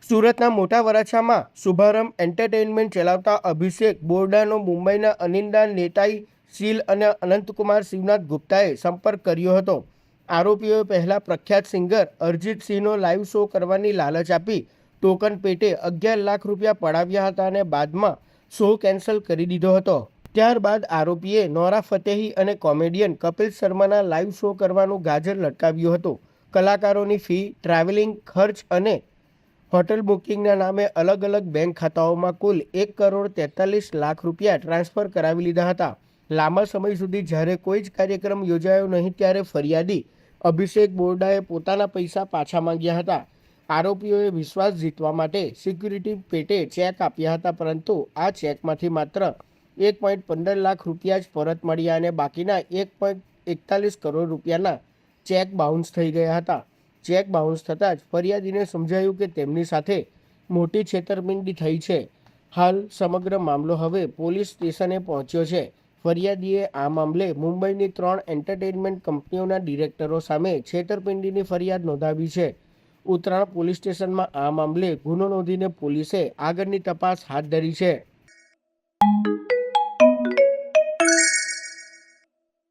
સુરતના મોટા વરાછામાં શુભારંભ એન્ટરટેઇનમેન્ટ ચલાવતા અભિષેક બોરડાનો મુંબઈના અનિંદા નેતાઈ શીલ અને અનંતકુમાર શિવનાથ ગુપ્તાએ સંપર્ક કર્યો હતો. આરોપીઓએ પહેલા પ્રખ્યાત સિંગર અરિજીત સિંહનો લાઇવ શો કરવાની લાલચ આપી ટોકન પેટે 11 લાખ રૂપિયા પડાવ્યા હતા અને બાદમાં શો કેન્સલ કરી દીધો હતો. ત્યારબાદ આરોપીએ નોરા ફતેહી અને કોમેડિયન કપિલ શર્માના લાઇવ શો કરવાનું ગાજર લટકાવ્યું હતું. કલાકારોની ફી, ટ્રાવેલિંગ ખર્ચ અને હોટલ બુકિંગના નામે અલગ અલગ બેંક ખાતાઓમાં કુલ 1,43 લાખ રૂપિયા ટ્રાન્સફર કરાવી લીધા હતા. લાંબા સમય સુધી જ્યારે કોઈ જ કાર્યક્રમ યોજાયો નહીં ત્યારે ફરિયાદી અભિષેક બોરડાએ પોતાના પૈસા પાછા માંગ્યા હતા. આરોપીઓએ વિશ્વાસ જીતવા માટે સિક્યુરિટી પેટે ચેક આપ્યા હતા, પરંતુ આ ચેકમાંથી માત્ર 1.15 લાખ રૂપિયા જ પરત મળ્યા અને બાકીના 1.41 કરોડ રૂપિયાના ચેક બાઉન્સ થઈ ગયા હતા. ચેક બાઉન્સ થતાં જ ફરિયાદીને સમજાયું કે તેમની સાથે મોટી છેતરપિંડી થઈ છે. હાલ સમગ્ર મામલો હવે પોલીસ સ્ટેશને પહોંચ્યો છે. ફરિયાદીએ આ મામલે મુંબઈની 3 એન્ટરટેઇનમેન્ટ કંપનીઓના ડિરેક્ટરો સામે છેતરપિંડીની ફરિયાદ નોંધાવી છે. ઉત્તરાણ પોલીસ સ્ટેશનમાં આ મામલે ગુનો નોંધીને પોલીસે આગળની તપાસ હાથ ધરી છે.